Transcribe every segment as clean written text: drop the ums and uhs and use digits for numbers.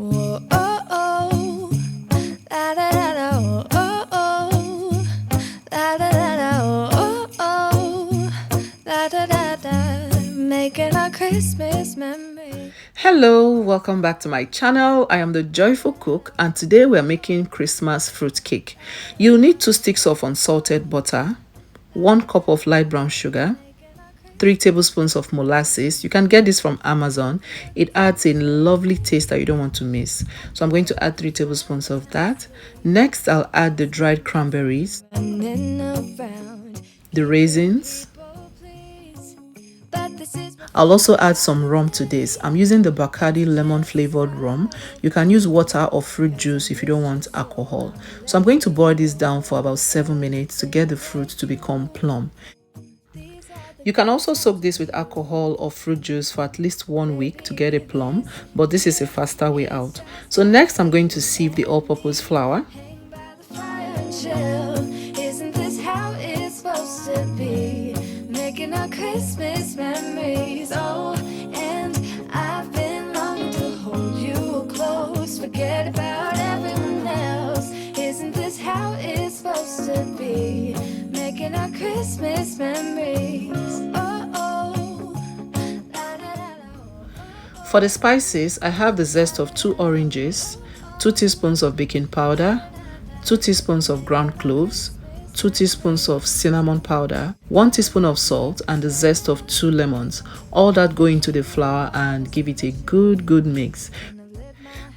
Whoa, oh, oh. La, da, da, da, oh, oh, oh. La, da, da, da, oh, oh, oh. La, da, da, da. Making our Christmas memory. Hello, welcome back to my channel. I am the Joyful Cook and today we are making Christmas fruit cake. You'll need 2 sticks of unsalted butter, 1 cup of light brown sugar, 3 tablespoons of molasses. You can get this from Amazon. It adds a lovely taste that you don't want to miss. So I'm going to add 3 tablespoons of that. Next, I'll add the dried cranberries, the raisins. I'll also add some rum to this. I'm using the Bacardi lemon flavored rum. You can use water or fruit juice if you don't want alcohol. So I'm going to boil this down for about 7 minutes to get the fruit to become plump. You can also soak this with alcohol or fruit juice for at least 1 week to get a plum, but this is a faster way out. So next I'm going to sieve the all-purpose flour. Isn't this how it's supposed to be? Making our Christmas memories. Oh, and I've been longing to hold you close. Forget about everyone else. Isn't this how it's supposed to be? Making our Christmas memories. Oh, oh. La, da, da, da. For the spices, I have the zest of 2 oranges, 2 teaspoons of baking powder, 2 teaspoons of ground cloves, 2 teaspoons of cinnamon powder, 1 teaspoon of salt, and the zest of 2 lemons. All that go into the flour and give it a good mix.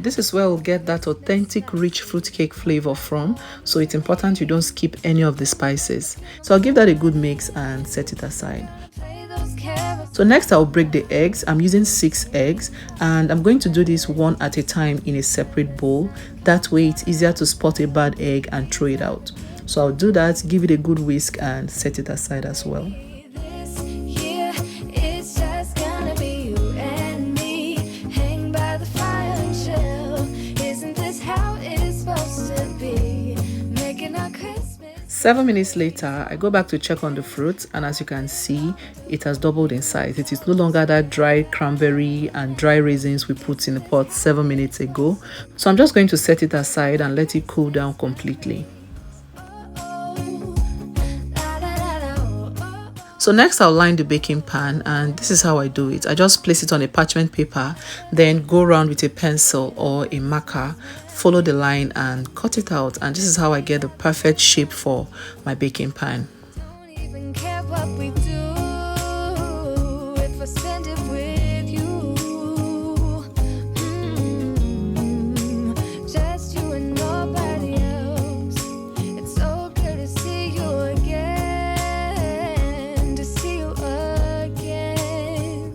This is where we'll get that authentic rich fruitcake flavor from, so it's important you don't skip any of the spices. So I'll give that a good mix and set it aside. So next I'll break the eggs. I'm using 6 eggs and I'm going to do this one at a time in a separate bowl. That way it's easier to spot a bad egg and throw it out. So I'll do that, give it a good whisk and set it aside as well. Seven minutes later, I go back to check on the fruit, and as you can see, it has doubled in size. It is no longer that dry cranberry and dry raisins we put in the pot 7 minutes ago. So I'm just going to set it aside and let it cool down completely. So next I'll line the baking pan, and this is how I do it. I just place it on a parchment paper, then go around with a pencil or a marker, follow the line and cut it out, and this is how I get the perfect shape for my baking pan. Don't even care what we do if I spend it with you. Just you and nobody else. It's so good to see you again, to see you again.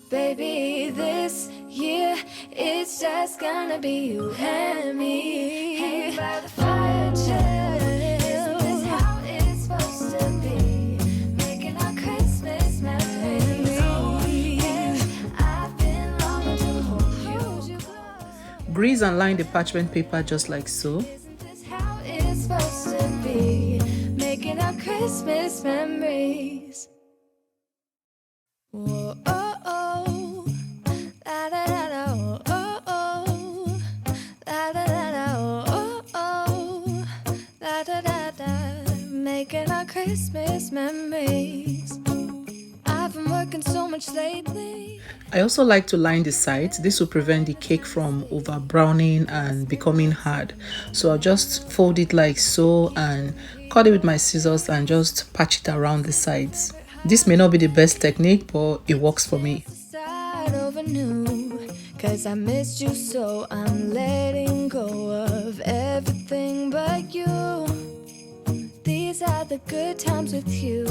Baby, this year it's just gonna be you and me. Hang by the fire, chill. Isn't this how it's supposed to be? Making our Christmas memories. Oh, yeah. I've been longing to hold you close. Grease and line the parchment paper just like so. Isn't this how it's supposed to be? Making our Christmas memories. Whoa, oh, oh. La, da, da, da, oh, oh, oh. La, da, da, da, oh, oh, oh. La, da, da, da. Making our Christmas memories. I've been working so much lately. I also like to line the sides. This will prevent the cake from over browning and becoming hard. So I'll just fold it like so and cut it with my scissors and just patch it around the sides. This may not be the best technique, but it works for me. Start over new, 'cause I missed you, so I'm letting go of everything but you. These are the good times with you.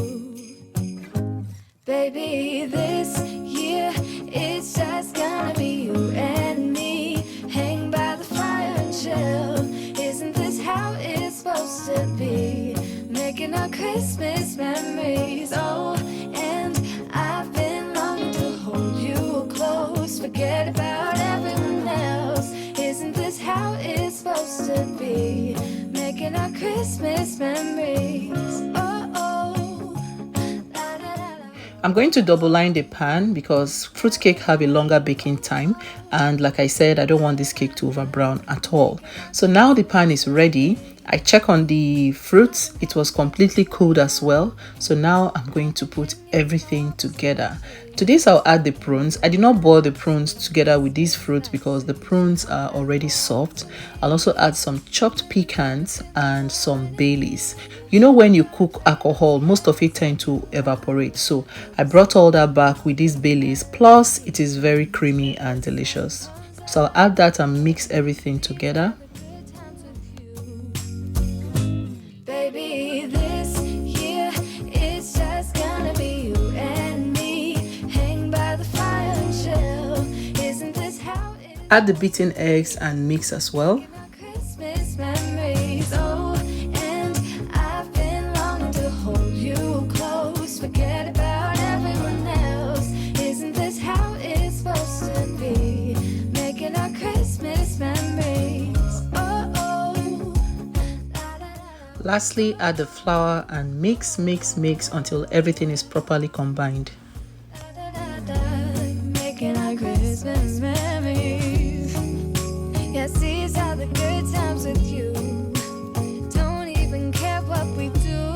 Baby, this year it's just gonna be you and me. Hang by the fire and chill. Isn't this how it's supposed to be? Making our Christmas memories. Oh, and I've been longing to hold you close. Forget about everyone else. Isn't this how it's supposed to be? Making our Christmas memories. Oh, oh. La, da, da, da. I'm going to double line the pan because fruitcake have a longer baking time and like I said, I don't want this cake to over brown at all. So now the pan is ready. I check on the fruits, it was completely cooled as well. So now I'm going to put everything together. To this I'll add the prunes. I did not boil the prunes together with these fruits because the prunes are already soft. I'll also add some chopped pecans and some Baileys. You know, when you cook alcohol, most of it tend to evaporate, so I brought all that back with these Baileys, plus it is very creamy and delicious. So I'll add that and mix everything together. Baby, this year it's just gonna be you and me. Hang by the fire and chill. Isn't this how it Add the beaten eggs and mix as well. Christmas memories? Oh, and I've been longing to hold you close. Forget about everyone else. Isn't this how it's supposed to be? Making our Christmas memories. Oh, oh. La, da, da. Lastly, add the flour and mix until everything is properly combined. Making our Christmas memories. Yes, these are the good times with you. Don't even care what we do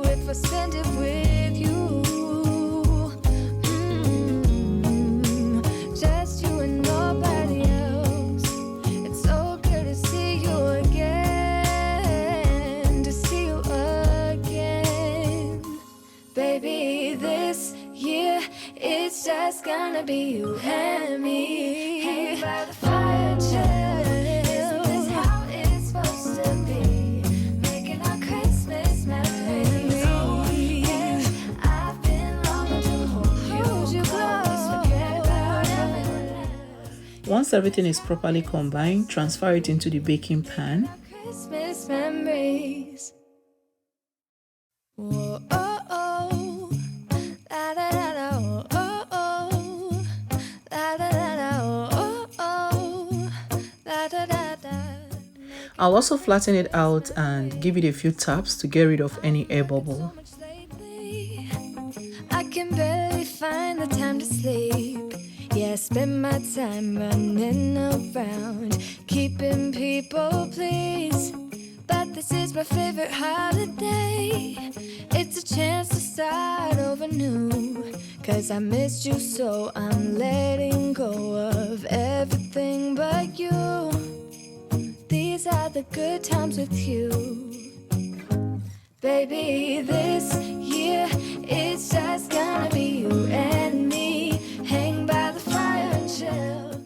if I spend it with you. Just you and nobody else. It's so good to see you again. To see you again. Baby, this year it's just gonna be you and me. Hang by the fire and chill. Isn't this how it's supposed to be? Making our Christmas memories. Oh, yeah. I've been longing to hold you close. Forget about everyone else. Once everything is properly combined, transfer it into the baking pan. Christmas memories. Whoa, oh, oh. La, da, da, da, oh, oh, oh. La, da, da, da, oh, oh, oh. La, da, da, da. I'll also flatten it out and give it a few taps to get rid of any air bubble. So much lately, I can barely find the time to sleep. Yeah, I spend my time running around, keeping people pleased. But this is my favorite holiday. It's a chance to start over new. 'Cause I missed you, so I'm letting go of everything but you. These are the good times with you. Baby, this year it's just gonna be you and me. Hang by the fire and chill.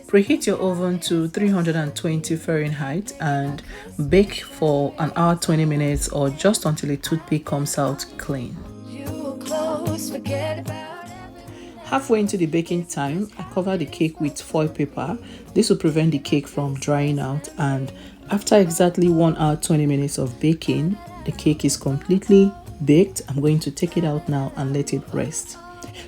Preheat your oven to 320 Fahrenheit and bake for an hour 20 minutes or just until a toothpick comes out clean. You close, forget about everything. Halfway into the baking time, I cover the cake with foil paper. This will prevent the cake from drying out, and after exactly 1 hour 20 minutes of baking, the cake is completely baked. I'm going to take it out now and let it rest.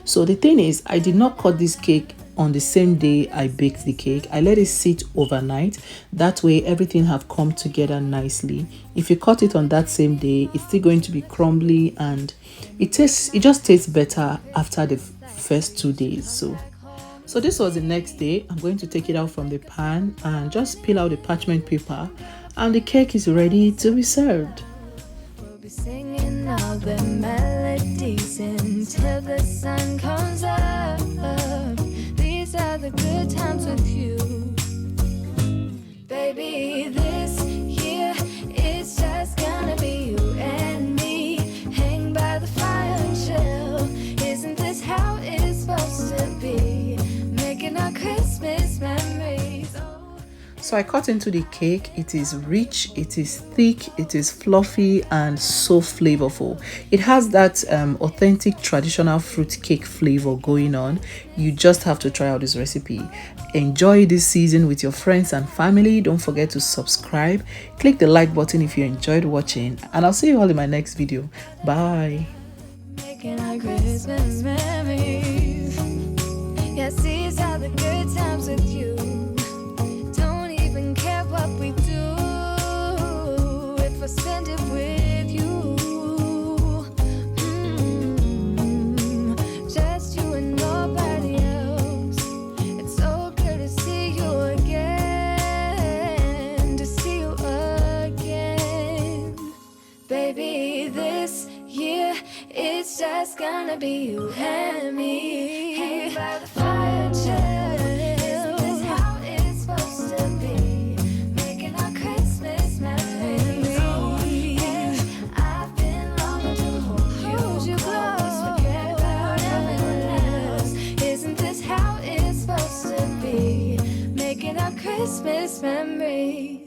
So the thing is, I did not cut this cake on the same day I baked the cake. I let it sit overnight. That way everything have come together nicely. If you cut it on that same day, it's still going to be crumbly, and it just tastes better after the first 2 days. So this was the next day. I'm going to take it out from the pan and just peel out the parchment paper, and the cake is ready to be served. We'll be singing all the melodies until the sun comes up. These are the good times with you. Baby, this year it's just gonna be you and me. Hang by the fire and chill. Isn't this how it's supposed to be? Making our Christmas memories. Oh. So I cut into the cake. It is rich, it is thick, it is fluffy and so flavorful. It has that authentic traditional fruit cake flavor going on. You just have to try out this recipe. Enjoy this season with your friends and family. Don't forget to subscribe. Click the like button if you enjoyed watching, and I'll see you all in my next video. Bye. Making our Christmas memories. Yes, these are the good times with you. Don't even care what we do if I spend it with you. Just you and nobody else. It's it's just gonna be you and me. Hanging by the fire and chill. Isn't this how it's supposed to be? Making our Christmas memories. I've been longing to hold you close. Forget about everyone else. Isn't this how it's supposed to be? Making our Christmas memories.